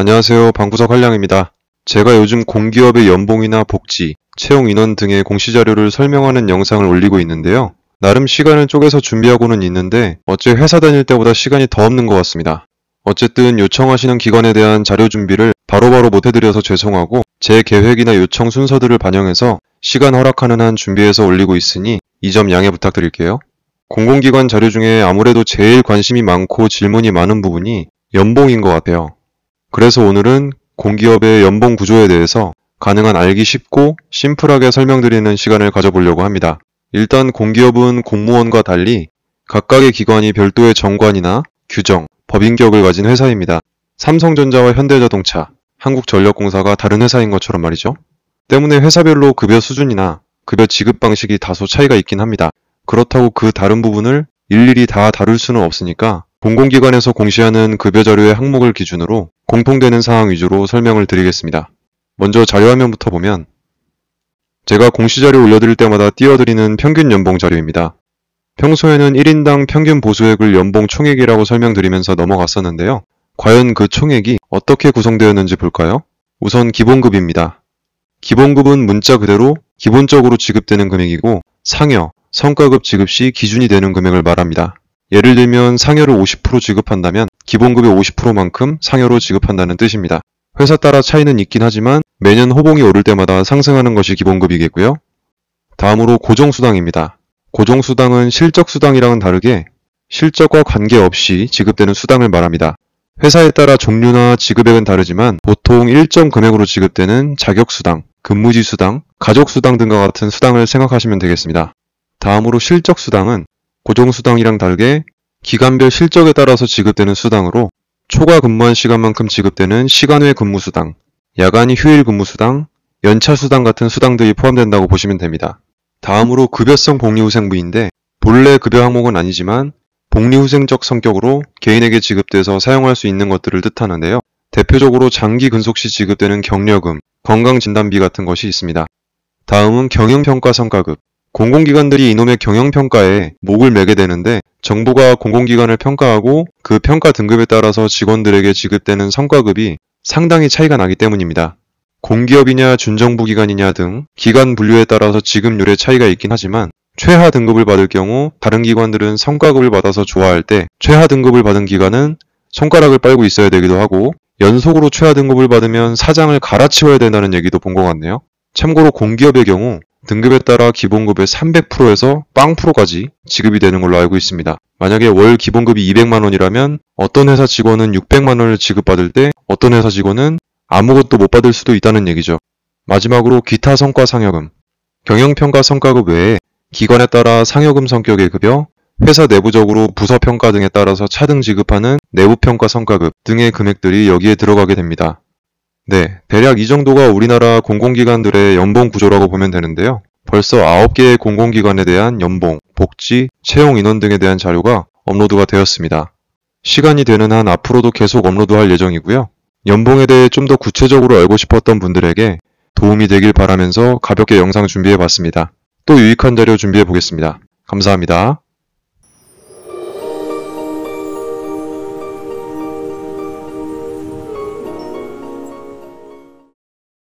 안녕하세요. 방구석 한량입니다. 제가 요즘 공기업의 연봉이나 복지, 채용 인원 등의 공시자료를 설명하는 영상을 올리고 있는데요. 나름 시간을 쪼개서 준비하고는 있는데 어째 회사 다닐 때보다 시간이 더 없는 것 같습니다. 어쨌든 요청하시는 기관에 대한 자료 준비를 바로바로 못해드려서 죄송하고 제 계획이나 요청 순서들을 반영해서 시간 허락하는 한 준비해서 올리고 있으니 이 점 양해 부탁드릴게요. 공공기관 자료 중에 아무래도 제일 관심이 많고 질문이 많은 부분이 연봉인 것 같아요. 그래서 오늘은 공기업의 연봉 구조에 대해서 가능한 알기 쉽고 심플하게 설명드리는 시간을 가져보려고 합니다. 일단 공기업은 공무원과 달리 각각의 기관이 별도의 정관이나 규정, 법인격을 가진 회사입니다. 삼성전자와 현대자동차, 한국전력공사가 다른 회사인 것처럼 말이죠. 때문에 회사별로 급여 수준이나 급여 지급 방식이 다소 차이가 있긴 합니다. 그렇다고 그 다른 부분을 일일이 다 다룰 수는 없으니까 공공기관에서 공시하는 급여 자료의 항목을 기준으로 공통되는 사항 위주로 설명을 드리겠습니다. 먼저 자료화면부터 보면 제가 공시자료 올려드릴 때마다 띄워드리는 평균 연봉 자료입니다. 평소에는 1인당 평균 보수액을 연봉 총액이라고 설명드리면서 넘어갔었는데요. 과연 그 총액이 어떻게 구성되었는지 볼까요? 우선 기본급입니다. 기본급은 문자 그대로 기본적으로 지급되는 금액이고 상여, 성과급 지급 시 기준이 되는 금액을 말합니다. 예를 들면 상여를 50% 지급한다면 기본급의 50%만큼 상여로 지급한다는 뜻입니다. 회사 따라 차이는 있긴 하지만 매년 호봉이 오를 때마다 상승하는 것이 기본급이겠고요. 다음으로 고정수당입니다. 고정수당은 실적수당이랑은 다르게 실적과 관계없이 지급되는 수당을 말합니다. 회사에 따라 종류나 지급액은 다르지만 보통 일정 금액으로 지급되는 자격수당, 근무지수당, 가족수당 등과 같은 수당을 생각하시면 되겠습니다. 다음으로 실적수당은 고정수당이랑 다르게 기간별 실적에 따라서 지급되는 수당으로 초과 근무한 시간만큼 지급되는 시간외 근무수당, 야간이 휴일 근무수당, 연차수당 같은 수당들이 포함된다고 보시면 됩니다. 다음으로 급여성 복리후생부인데 본래 급여 항목은 아니지만 복리후생적 성격으로 개인에게 지급돼서 사용할 수 있는 것들을 뜻하는데요. 대표적으로 장기 근속 시 지급되는 격려금, 건강진단비 같은 것이 있습니다. 다음은 경영평가 성과급. 공공기관들이 이놈의 경영평가에 목을 매게 되는데 정부가 공공기관을 평가하고 그 평가 등급에 따라서 직원들에게 지급되는 성과급이 상당히 차이가 나기 때문입니다. 공기업이냐 준정부기관이냐 등 기관 분류에 따라서 지급률의 차이가 있긴 하지만 최하 등급을 받을 경우 다른 기관들은 성과급을 받아서 좋아할 때 최하 등급을 받은 기관은 손가락을 빨고 있어야 되기도 하고 연속으로 최하 등급을 받으면 사장을 갈아치워야 된다는 얘기도 본 것 같네요. 참고로 공기업의 경우 등급에 따라 기본급의 300%에서 0%까지 지급이 되는 걸로 알고 있습니다. 만약에 월 기본급이 200만원이라면 어떤 회사 직원은 600만원을 지급받을 때 어떤 회사 직원은 아무것도 못 받을 수도 있다는 얘기죠. 마지막으로 기타 성과 상여금. 경영평가 성과급 외에 기관에 따라 상여금 성격의 급여, 회사 내부적으로 부서평가 등에 따라서 차등 지급하는 내부평가 성과급 등의 금액들이 여기에 들어가게 됩니다. 네, 대략 이 정도가 우리나라 공공기관들의 연봉 구조라고 보면 되는데요. 벌써 9개의 공공기관에 대한 연봉, 복지, 채용 인원 등에 대한 자료가 업로드가 되었습니다. 시간이 되는 한 앞으로도 계속 업로드할 예정이고요. 연봉에 대해 좀 더 구체적으로 알고 싶었던 분들에게 도움이 되길 바라면서 가볍게 영상 준비해봤습니다. 또 유익한 자료 준비해보겠습니다. 감사합니다.